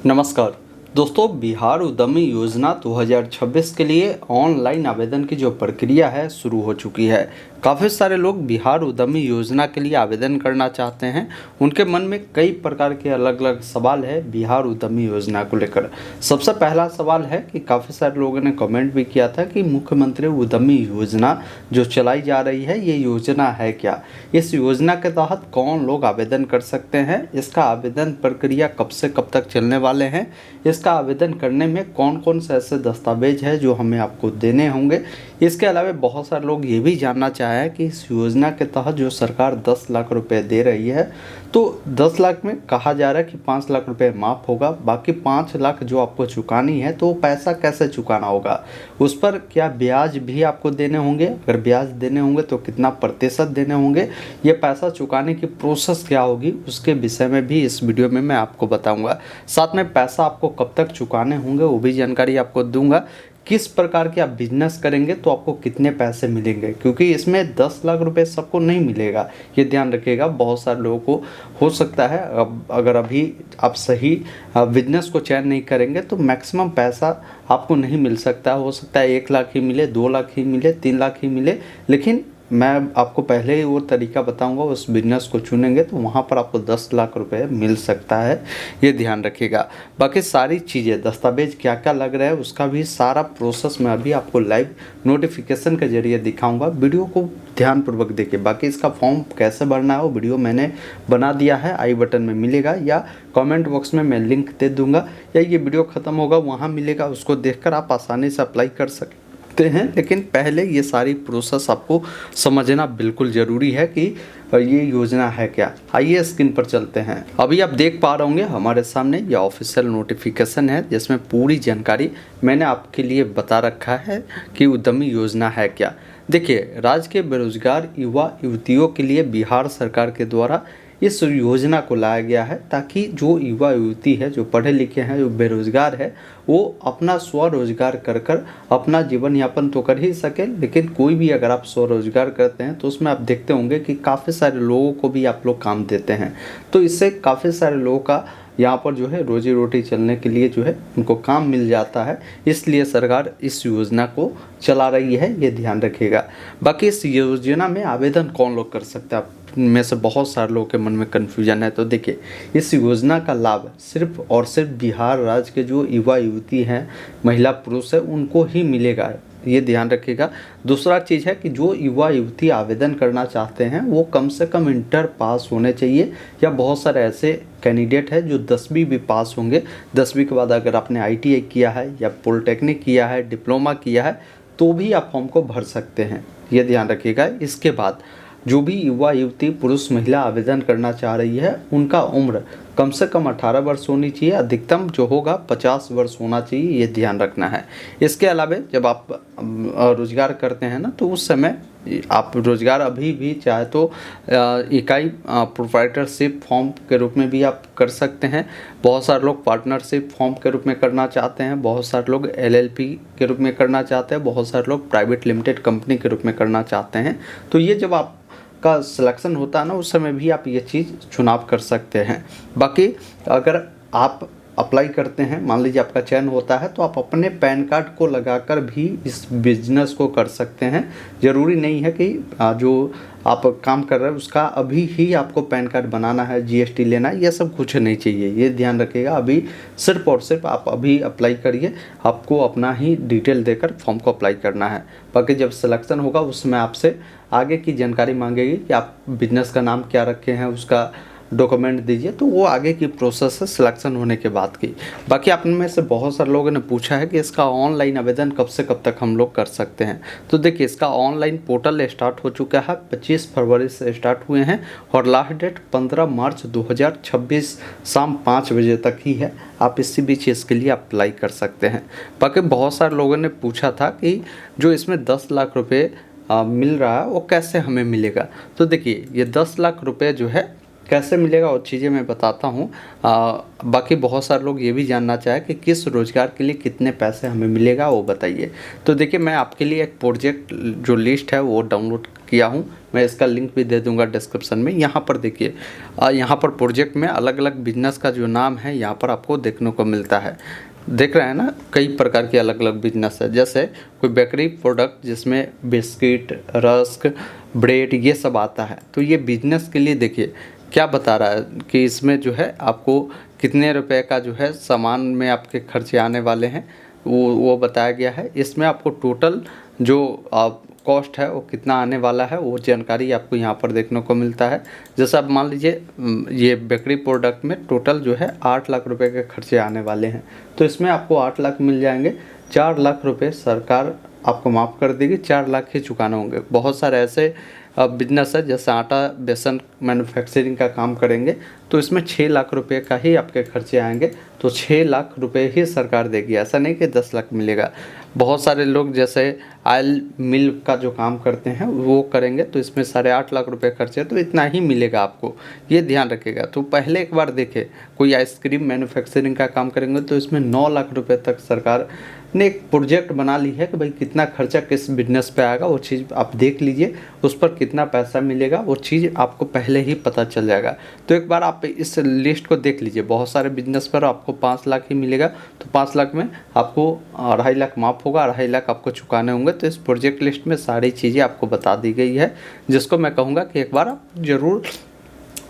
नमस्कार दोस्तों, बिहार उद्यमी योजना 2026 के लिए ऑनलाइन आवेदन की जो प्रक्रिया है शुरू हो चुकी है। काफ़ी सारे लोग बिहार उद्यमी योजना के लिए आवेदन करना चाहते हैं। उनके मन में कई प्रकार के अलग अलग सवाल है बिहार उद्यमी योजना को लेकर। सबसे पहला सवाल है कि काफ़ी सारे लोगों ने कमेंट भी किया था कि मुख्यमंत्री उद्यमी योजना जो चलाई जा रही है ये योजना है क्या, इस योजना के तहत कौन लोग आवेदन कर सकते हैं, इसका आवेदन प्रक्रिया कब से कब तक चलने वाले हैं, इसका आवेदन करने में कौन कौन से ऐसे दस्तावेज है जो हमें आपको देने होंगे। इसके अलावा बहुत सारे लोग ये भी जानना चाहे कि इस योजना के तहत जो सरकार 10 लाख रुपए दे रही है, तो 10 लाख में कहा जा रहा है कि 5 लाख रुपए माफ़ होगा, बाकी 5 लाख जो आपको चुकानी है तो वो पैसा कैसे चुकाना होगा, उस पर क्या ब्याज भी आपको देने होंगे, अगर ब्याज देने होंगे तो कितना प्रतिशत देने होंगे, ये पैसा चुकाने की प्रोसेस क्या होगी, उसके विषय में भी इस वीडियो में मैं आपको बताऊंगा। साथ में पैसा आपको कब तक चुकाने होंगे वो भी जानकारी आपको दूंगा। किस प्रकार के आप बिजनेस करेंगे तो आपको कितने पैसे मिलेंगे, क्योंकि इसमें 10 लाख रुपए सबको नहीं मिलेगा, ये ध्यान रखिएगा। बहुत सारे लोगों को हो सकता है अगर अभी आप सही बिजनेस को चयन नहीं करेंगे तो मैक्सिमम पैसा आपको नहीं मिल सकता। हो सकता है 1 लाख ही मिले, 2 लाख ही मिले, 3 लाख ही मिले, लेकिन मैं आपको पहले ही वो तरीका बताऊंगा। उस बिजनेस को चुनेंगे तो वहाँ पर आपको 10 लाख रुपए मिल सकता है, ये ध्यान रखिएगा। बाकी सारी चीज़ें दस्तावेज क्या क्या लग रहा है उसका भी सारा प्रोसेस मैं अभी आपको लाइव नोटिफिकेशन के जरिए दिखाऊंगा। वीडियो को ध्यानपूर्वक देखिए। बाकी इसका फॉर्म कैसे भरना है वो वीडियो मैंने बना दिया है, आई बटन में मिलेगा या कमेंट बॉक्स में मैं लिंक दे दूंगा, या ये वीडियो ख़त्म होगा वहाँ मिलेगा, उसको देखकर आप आसानी से अप्लाई कर सकते हैं। लेकिन पहले ये सारी प्रोसेस आपको समझना बिल्कुल ज़रूरी है कि ये योजना है क्या। आइए स्क्रीन पर चलते हैं। अभी आप देख पा रहे होंगे हमारे सामने ये ऑफिशियल नोटिफिकेशन है जिसमें पूरी जानकारी मैंने आपके लिए बता रखा है कि उद्यमी योजना है क्या। देखिए, राज्य के बेरोजगार युवा युवतियों के लिए बिहार सरकार के द्वारा इस योजना को लाया गया है ताकि जो युवा युवती है, जो पढ़े लिखे हैं, जो बेरोजगार है, वो अपना स्वरोजगार कर अपना जीवन यापन तो कर ही सके। लेकिन कोई भी अगर आप स्वरोजगार करते हैं तो उसमें आप देखते होंगे कि काफ़ी सारे लोगों को भी आप लोग काम देते हैं, तो इससे काफ़ी सारे लोगों का यहाँ पर जो है रोजी रोटी चलने के लिए जो है उनको काम मिल जाता है। इसलिए सरकार इस योजना को चला रही है, ये ध्यान रखिएगा। बाकी इस योजना में आवेदन कौन लोग कर सकते हैं, आप में से बहुत सारे लोगों के मन में कन्फ्यूजन है। तो देखिए, इस योजना का लाभ सिर्फ और सिर्फ बिहार राज्य के जो युवा युवती हैं, महिला पुरुष है, उनको ही मिलेगा, ये ध्यान रखिएगा। दूसरा चीज़ है कि जो युवा युवती आवेदन करना चाहते हैं वो कम से कम इंटर पास होने चाहिए, या बहुत सारे ऐसे कैंडिडेट हैं जो 10वीं भी पास होंगे। 10वीं के बाद अगर आपने ITI किया है या पॉलिटेक्निक किया है, डिप्लोमा किया है, तो भी आप फॉर्म को भर सकते हैं, ये ध्यान रखिएगा। इसके बाद जो भी युवा युवती पुरुष महिला आवेदन करना चाह रही है उनका उम्र कम से कम 18 वर्ष होनी चाहिए, अधिकतम जो होगा 50 वर्ष होना चाहिए, ये ध्यान रखना है। इसके अलावा जब आप रोजगार करते हैं ना, तो उस समय आप रोजगार अभी भी चाहे तो इकाई प्रोप्राइटरशिप फॉर्म के रूप में भी आप कर सकते हैं। बहुत सारे लोग पार्टनरशिप फॉर्म के रूप में करना चाहते हैं, बहुत सारे लोग LLP के रूप में करना चाहते हैं, बहुत सारे लोग प्राइवेट लिमिटेड कंपनी के रूप में करना चाहते हैं। तो ये जब आप का सिलेक्शन होता है ना, उस समय भी आप ये चीज़ चुनाव कर सकते हैं। बाकी अगर आप अप्लाई करते हैं, मान लीजिए आपका चयन होता है, तो आप अपने पैन कार्ड को लगाकर भी इस बिजनेस को कर सकते हैं। ज़रूरी नहीं है कि जो आप काम कर रहे हैं उसका अभी ही आपको पैन कार्ड बनाना है, GST लेना है, ये सब कुछ नहीं चाहिए, ये ध्यान रखिएगा। अभी सिर्फ और सिर्फ आप अभी अप्लाई करिए, आपको अपना ही डिटेल देकर फॉर्म को अप्लाई करना है। बाकी जब सिलेक्शन होगा उसमें आपसे आगे की जानकारी मांगेगी कि आप बिजनेस का नाम क्या रखे हैं, उसका डॉक्यूमेंट दीजिए, तो वो आगे की प्रोसेस है सिलेक्शन होने के बाद की। बाकी आप में से बहुत सारे लोगों ने पूछा है कि इसका ऑनलाइन आवेदन कब से कब तक हम लोग कर सकते हैं। तो देखिए, इसका ऑनलाइन पोर्टल स्टार्ट हो चुका है, 25 फरवरी से स्टार्ट हुए हैं और लास्ट डेट 15 मार्च 2026 शाम 5 बजे तक ही है। आप इसी बीच इसके लिए अप्लाई कर सकते हैं। बाकी बहुत सारे लोगों ने पूछा था कि जो इसमें 10 लाख रुपये मिल रहा है वो कैसे हमें मिलेगा। तो देखिए, ये 10 लाख रुपये जो है कैसे मिलेगा वो चीज़ें मैं बताता हूँ। बाकी बहुत सारे लोग ये भी जानना चाहे कि किस रोज़गार के लिए कितने पैसे हमें मिलेगा वो बताइए। तो देखिए, मैं आपके लिए एक प्रोजेक्ट जो लिस्ट है वो डाउनलोड किया हूँ, मैं इसका लिंक भी दे दूँगा डिस्क्रिप्शन में। यहाँ पर देखिए, यहाँ पर प्रोजेक्ट में अलग अलग बिजनेस का जो नाम है यहाँ पर आपको देखने को मिलता है। देख रहे हैं ना, कई प्रकार के अलग अलग बिजनेस है। जैसे कोई बेकरी प्रोडक्ट जिसमें बिस्किट, रस्क, ब्रेड ये सब आता है। तो ये बिजनेस के लिए देखिए क्या बता रहा है कि इसमें जो है आपको कितने रुपए का जो है सामान में आपके खर्चे आने वाले हैं, वो बताया गया है। इसमें आपको टोटल जो कॉस्ट है वो कितना आने वाला है वो जानकारी आपको यहाँ पर देखने को मिलता है। जैसे आप मान लीजिए ये बेकरी प्रोडक्ट में टोटल जो है 8 लाख रुपए के खर्चे आने वाले हैं, तो इसमें आपको 8 लाख मिल जाएंगे। 4 लाख रुपए सरकार आपको माफ़ कर देगी, 4 लाख ही चुकाने होंगे। बहुत सारे ऐसे बिजनेस है जैसे आटा बेसन मैन्युफैक्चरिंग का काम करेंगे, तो इसमें 6 लाख रुपए का ही आपके खर्चे आएंगे, तो 6 लाख रुपए ही सरकार देगी, ऐसा नहीं कि 10 लाख मिलेगा। बहुत सारे लोग जैसे ऑयल मिल का जो काम करते हैं वो करेंगे, तो इसमें 8.5 लाख रुपए खर्चे, तो इतना ही मिलेगा आपको, ये ध्यान रखिएगा। तो पहले एक बार देखें, कोई आइसक्रीम मैन्युफैक्चरिंग का काम करेंगे तो इसमें 9 लाख रुपए तक सरकार ने एक प्रोजेक्ट बना ली है कि भाई कितना खर्चा किस बिजनेस पे आएगा, वो चीज़ आप देख लीजिए, उस पर कितना पैसा मिलेगा वो चीज़ आपको पहले ही पता चल जाएगा। तो एक बार आप इस लिस्ट को देख लीजिए, बहुत सारे बिजनेस पर आपको 5 लाख ही मिलेगा, तो 5 लाख में आपको 2.5 लाख माफ़ होगा, 2.5 लाख आपको चुकाने होंगे। तो इस प्रोजेक्ट लिस्ट में सारी चीज़ें आपको बता दी गई है, जिसको मैं कहूँगा कि एक बार आप ज़रूर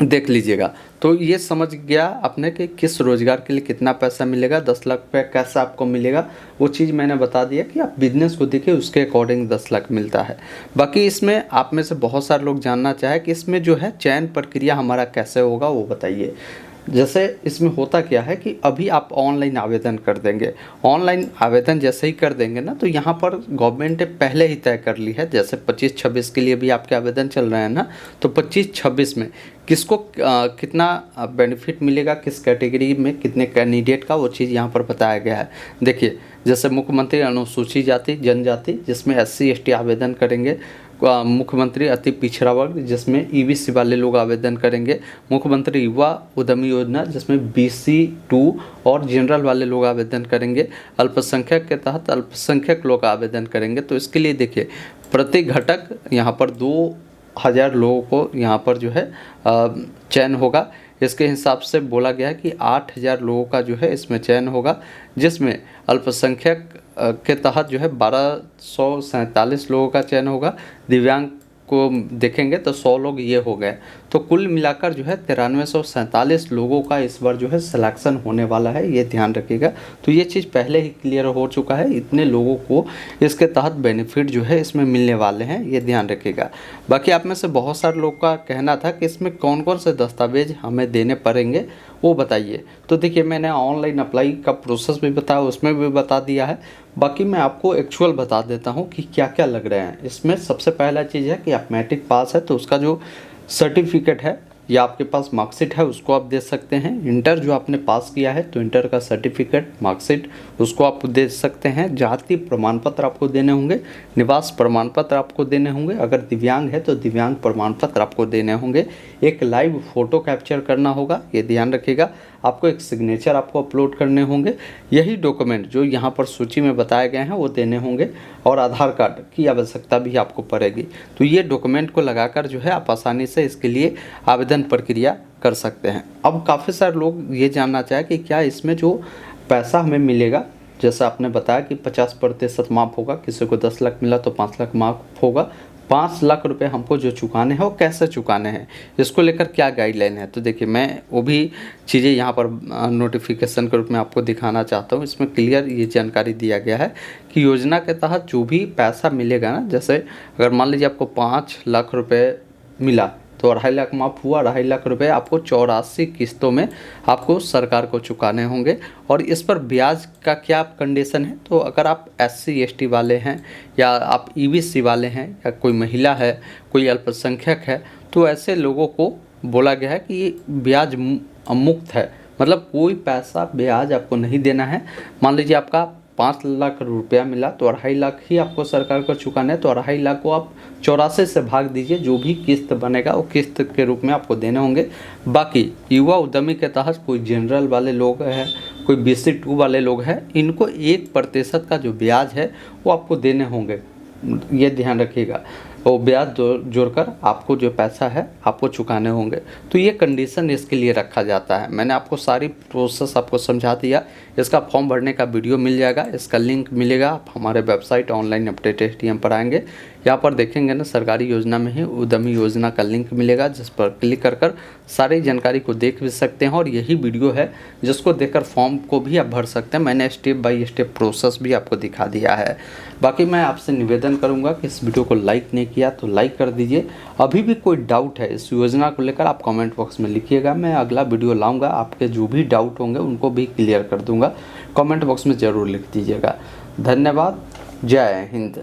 देख लीजिएगा। तो ये समझ गया आपने कि किस रोज़गार के लिए कितना पैसा मिलेगा, 10 लाख रुपये कैसा आपको मिलेगा, वो चीज़ मैंने बता दिया कि आप बिजनेस को देखिए उसके अकॉर्डिंग 10 लाख मिलता है। बाकी इसमें आप में से बहुत सारे लोग जानना चाहे कि इसमें जो है चयन प्रक्रिया हमारा कैसे होगा वो बताइए। जैसे इसमें होता क्या है कि अभी आप ऑनलाइन आवेदन कर देंगे, ऑनलाइन आवेदन जैसे ही कर देंगे ना, तो यहाँ पर गवर्नमेंट ने पहले ही तय कर ली है। जैसे 25-26 के लिए भी आपके आवेदन चल रहे हैं ना, तो 25-26 में किसको कितना बेनिफिट मिलेगा, किस कैटेगरी में कितने कैंडिडेट का, वो चीज़ यहाँ पर बताया गया है। देखिए, जैसे मुख्यमंत्री अनुसूचित जाति जनजाति जिसमें SC ST आवेदन करेंगे, मुख्यमंत्री अति पिछड़ा वर्ग जिसमें EBC वाले लोग आवेदन करेंगे, मुख्यमंत्री युवा उद्यमी योजना जिसमें BC2 और जनरल वाले लोग आवेदन करेंगे, अल्पसंख्यक के तहत अल्पसंख्यक लोग आवेदन करेंगे। तो इसके लिए देखिए प्रति घटक यहाँ पर 2000 लोगों को यहाँ पर जो है चयन होगा। इसके हिसाब से बोला गया है कि 8000 लोगों का जो है इसमें चयन होगा, जिसमें अल्पसंख्यक के तहत जो है 1247 लोगों का चयन होगा। दिव्यांग को देखेंगे तो 100 लोग ये हो गए, तो कुल मिलाकर जो है 9347 लोगों का इस बार जो है सिलेक्शन होने वाला है, ये ध्यान रखिएगा। तो ये चीज़ पहले ही क्लियर हो चुका है, इतने लोगों को इसके तहत बेनिफिट जो है इसमें मिलने वाले हैं, ये ध्यान रखिएगा। बाकी आप में से बहुत सारे लोग का कहना था कि इसमें कौन कौन से दस्तावेज हमें देने पड़ेंगे वो बताइए। तो देखिए, मैंने ऑनलाइन अप्लाई का प्रोसेस भी बताया, उसमें भी बता दिया है। बाकी मैं आपको एक्चुअल बता देता हूँ कि क्या क्या लग रहे हैं इसमें। सबसे पहला चीज़ है कि आप मैट्रिक पास है तो उसका जो सर्टिफिकेट है या आपके पास मार्कशीट है उसको आप दे सकते हैं। इंटर जो आपने पास किया है तो इंटर का सर्टिफिकेट मार्कशीट उसको आप दे सकते हैं। जाति प्रमाण पत्र आपको देने होंगे, निवास प्रमाण पत्र आपको देने होंगे, अगर दिव्यांग है तो दिव्यांग प्रमाण पत्र आपको देने होंगे। एक लाइव फ़ोटो कैप्चर करना होगा, ये ध्यान रखिएगा। आपको एक सिग्नेचर आपको अपलोड करने होंगे। यही डॉक्यूमेंट जो यहाँ पर सूची में बताए गए हैं वो देने होंगे, और आधार कार्ड की आवश्यकता भी आपको पड़ेगी। तो ये डॉक्यूमेंट को लगाकर जो है आप आसानी से इसके लिए आवेदन प्रक्रिया कर सकते हैं। अब काफ़ी सारे लोग ये जानना चाहे कि क्या इसमें जो पैसा हमें मिलेगा, जैसा आपने बताया कि 50% माफ़ होगा, किसी को 10 लाख मिला तो 5 लाख माफ़ होगा। 5 लाख रुपए हमको जो चुकाने हैं वो कैसे चुकाने हैं, इसको लेकर क्या गाइडलाइन है। तो देखिए, मैं वो भी चीज़ें यहाँ पर नोटिफिकेशन के रूप में आपको दिखाना चाहता हूँ। इसमें क्लियर ये जानकारी दिया गया है कि योजना के तहत जो भी पैसा मिलेगा ना, जैसे अगर मान लीजिए आपको 5 लाख रुपए मिला तो 2.5 लाख माफ़ हुआ, 2.5 लाख रुपए आपको 84 किस्तों में आपको सरकार को चुकाने होंगे। और इस पर ब्याज का क्या कंडीशन है, तो अगर आप SC ST वाले हैं या आप EBC वाले हैं या कोई महिला है, कोई अल्पसंख्यक है, तो ऐसे लोगों को बोला गया है कि ये ब्याज मुक्त है, मतलब कोई पैसा ब्याज आपको नहीं देना है। मान लीजिए आपका 5 लाख रुपया मिला तो 2.5 लाख ही आपको सरकार को चुकाना है। तो 2.5 लाख को आप 84 से भाग दीजिए, जो भी किस्त बनेगा वो किस्त के रूप में आपको देने होंगे। बाकी युवा उद्यमी के तहत कोई जनरल वाले लोग हैं, कोई BC2 वाले लोग हैं, इनको 1% का जो ब्याज है वो आपको देने होंगे, ये ध्यान रखिएगा। वो ब्याज जोड़कर आपको जो पैसा है आपको चुकाने होंगे। तो ये कंडीशन इसके लिए रखा जाता है। मैंने आपको सारी प्रोसेस आपको समझा दिया। इसका फॉर्म भरने का वीडियो मिल जाएगा, इसका लिंक मिलेगा। आप हमारे वेबसाइट ऑनलाइन अपडेट STM पर आएंगे, यहाँ पर देखेंगे ना, सरकारी योजना में ही उद्यमी योजना का लिंक मिलेगा, जिस पर क्लिक कर सारी जानकारी को देख भी सकते हैं। और यही वीडियो है जिसको देखकर फॉर्म को भी आप भर सकते हैं। मैंने स्टेप बाय स्टेप प्रोसेस भी आपको दिखा दिया है। बाकी मैं आपसे निवेदन करूंगा कि इस वीडियो को लाइक नहीं किया तो लाइक कर दीजिए। अभी भी कोई डाउट है इस योजना को लेकर आप कमेंट बॉक्स में लिखिएगा। मैं अगला वीडियो लाऊंगा, आपके जो भी डाउट होंगे उनको भी क्लियर कर दूंगा। कमेंट बॉक्स में ज़रूर लिख दीजिएगा। धन्यवाद। जय हिंद।